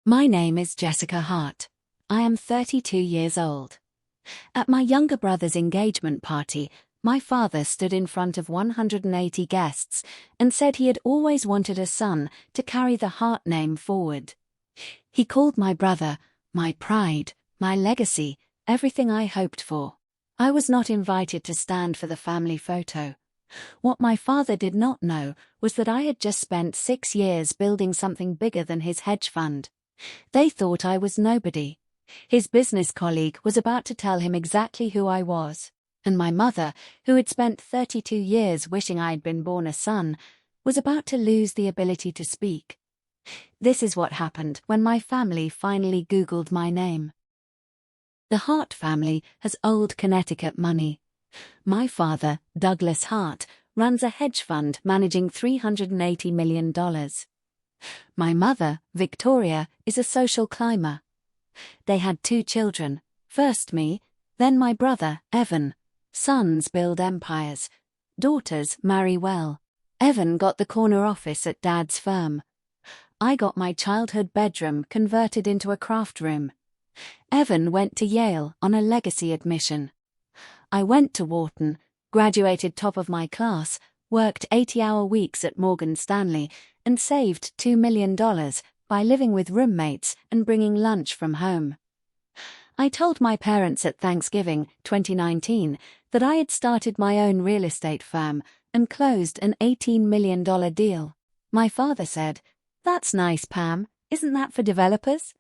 My name is Jessica Hart. I am 32 years old. At my younger brother's engagement party, my father stood in front of 180 guests and said he had always wanted a son to carry the Hart name forward. He called my brother my pride, my legacy, everything I hoped for. I was not invited to stand for the family photo. What my father did not know was that I had just spent 6 years building something bigger than his hedge fund. They thought I was nobody. His business colleague was about to tell him exactly who I was, and my mother, who had spent 32 years wishing I had been born a son, was about to lose the ability to speak. This is what happened when my family finally Googled my name. The Hart family has old Connecticut money. My father, Douglas Hart, runs a hedge fund managing $380 million. My mother, Victoria, is a social climber. They had 2 children, first me, then my brother, Evan. Sons build empires. Daughters marry well. Evan got the corner office at Dad's firm. I got my childhood bedroom converted into a craft room. Evan went to Yale on a legacy admission. I went to Wharton, graduated top of my class, worked 80-hour weeks at Morgan Stanley, and saved $2 million by living with roommates and bringing lunch from home. I told my parents at Thanksgiving 2019 that I had started my own real estate firm and closed an $18 million deal. My father said, "That's nice, Pam. Isn't that for developers?"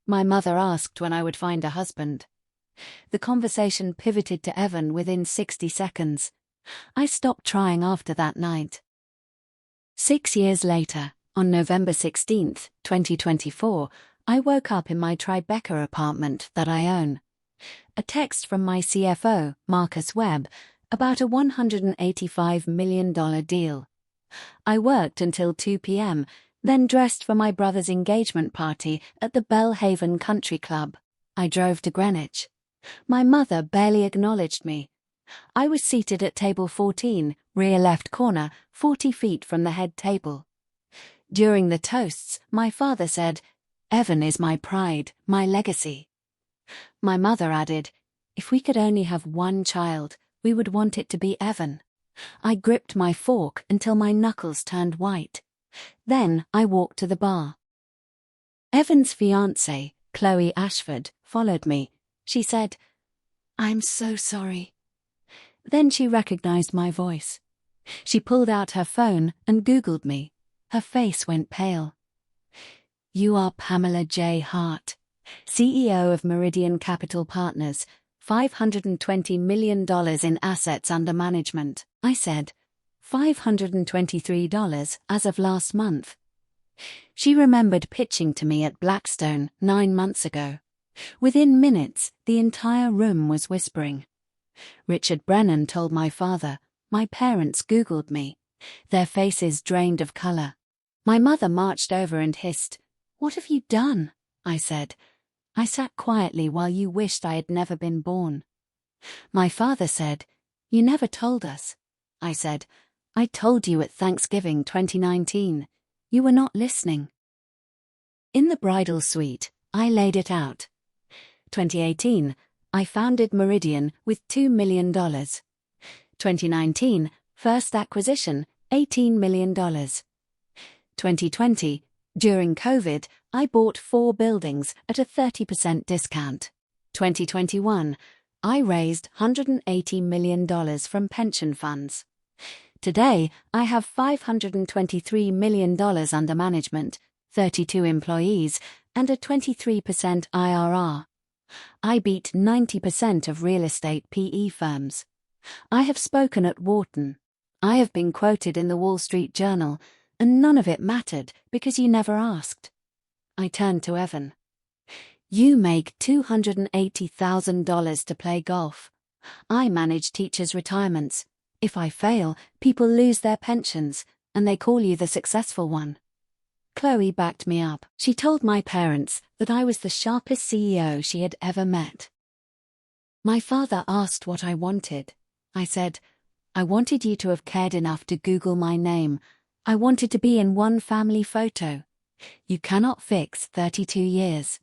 My mother asked when I would find a husband. The conversation pivoted to Evan within 60 seconds. I stopped trying after that night. 6 years later, on November 16, 2024, I woke up in my Tribeca apartment that I own. A text from my CFO, Marcus Webb, about a $185 million deal. I worked until 2 p.m., then dressed for my brother's engagement party at the Bellhaven Country Club. I drove to Greenwich. My mother barely acknowledged me. I was seated at table 14, rear left corner, 40 feet from the head table. During the toasts, my father said, "Evan is my pride, my legacy." My mother added, "If we could only have one child, we would want it to be Evan." I gripped my fork until my knuckles turned white. Then I walked to the bar. Evan's fiancée, Chloe Ashford, followed me. She said, "I'm so sorry." Then she recognized my voice. She pulled out her phone and Googled me. Her face went pale. "You are Pamela J. Hart, CEO of Meridian Capital Partners, $520 million in assets under management," I said. $523 as of last month. She remembered pitching to me at Blackstone 9 months ago. Within minutes, the entire room was whispering. Richard Brennan told my father. My parents Googled me. Their faces drained of color. My mother marched over and hissed, "What have you done?" I said. "I sat quietly while you wished I had never been born." My father said, "You never told us." I said, "I told you at Thanksgiving 2019. You were not listening." In the bridal suite, I laid it out. 2018, I founded Meridian with $2 million. 2019, first acquisition, $18 million. 2020, during COVID, I bought 4 buildings at a 30% discount. 2021, I raised $180 million from pension funds. Today, I have $523 million under management, 32 employees, and a 23% IRR. I beat 90% of real estate PE firms. I have spoken at Wharton. I have been quoted in the Wall Street Journal, and none of it mattered because you never asked. I turned to Evan. "You make $280,000 to play golf. I manage teachers' retirements. If I fail, people lose their pensions, and they call you the successful one." Chloe backed me up. She told my parents that I was the sharpest CEO she had ever met. My father asked what I wanted. I said, "I wanted you to have cared enough to Google my name. I wanted to be in one family photo. You cannot fix 32 years.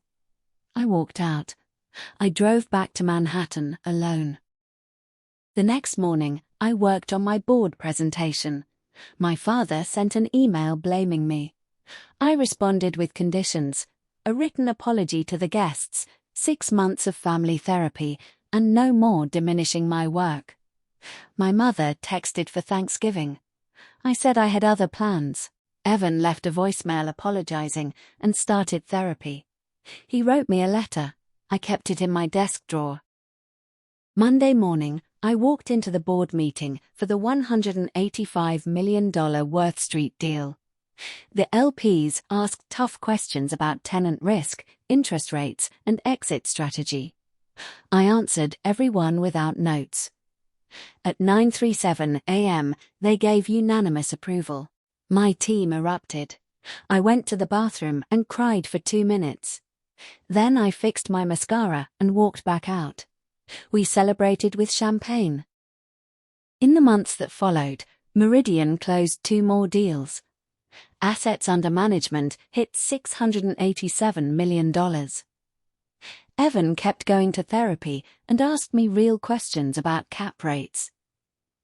I walked out. I drove back to Manhattan alone. The next morning, I worked on my board presentation. My father sent an email blaming me. I responded with conditions: a written apology to the guests, 6 months of family therapy, and no more diminishing my work. My mother texted for Thanksgiving. I said I had other plans. Evan left a voicemail apologizing and started therapy. He wrote me a letter. I kept it in my desk drawer. Monday morning, I walked into the board meeting for the $185 million Worth Street deal. The LPs asked tough questions about tenant risk, interest rates, and exit strategy. I answered every one without notes. At 9:37 a.m., they gave unanimous approval. My team erupted. I went to the bathroom and cried for 2 minutes. Then I fixed my mascara and walked back out. We celebrated with champagne. In the months that followed, Meridian closed 2 more deals. Assets under management hit $687 million. Evan kept going to therapy and asked me real questions about cap rates.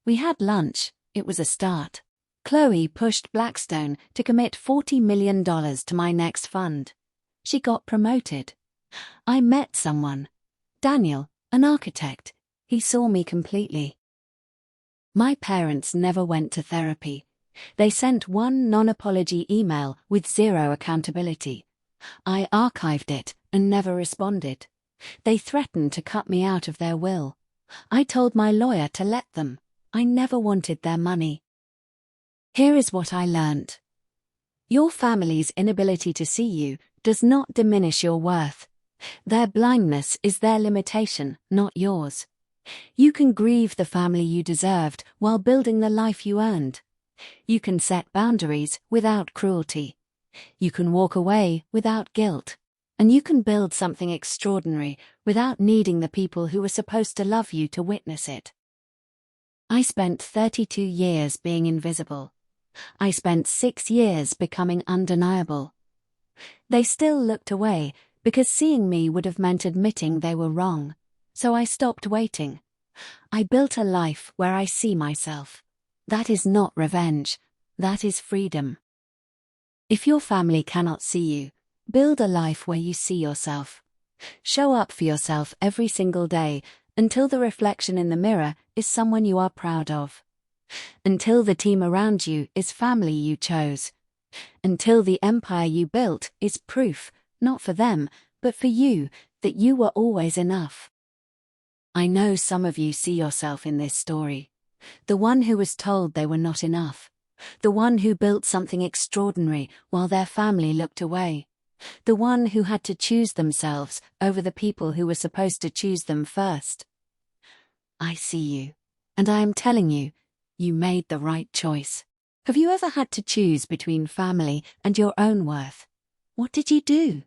We had lunch. It was a start. Chloe pushed Blackstone to commit $40 million to my next fund. She got promoted. I met someone. Daniel, an architect. He saw me completely. My parents never went to therapy. They sent one non-apology email with 0 accountability. I archived it and never responded. They threatened to cut me out of their will. I told my lawyer to let them. I never wanted their money. Here is what I learnt. Your family's inability to see you does not diminish your worth. Their blindness is their limitation, not yours. You can grieve the family you deserved while building the life you earned. You can set boundaries without cruelty. You can walk away without guilt. And you can build something extraordinary without needing the people who were supposed to love you to witness it. I spent 32 years being invisible. I spent 6 years becoming undeniable. They still looked away because seeing me would have meant admitting they were wrong. So I stopped waiting. I built a life where I see myself. That is not revenge. That is freedom. If your family cannot see you, build a life where you see yourself. Show up for yourself every single day until the reflection in the mirror is someone you are proud of. Until the team around you is family you chose. Until the empire you built is proof, not for them, but for you, that you were always enough. I know some of you see yourself in this story. The one who was told they were not enough. The one who built something extraordinary while their family looked away. The one who had to choose themselves over the people who were supposed to choose them first. I see you, and I am telling you, you made the right choice. Have you ever had to choose between family and your own worth? What did you do?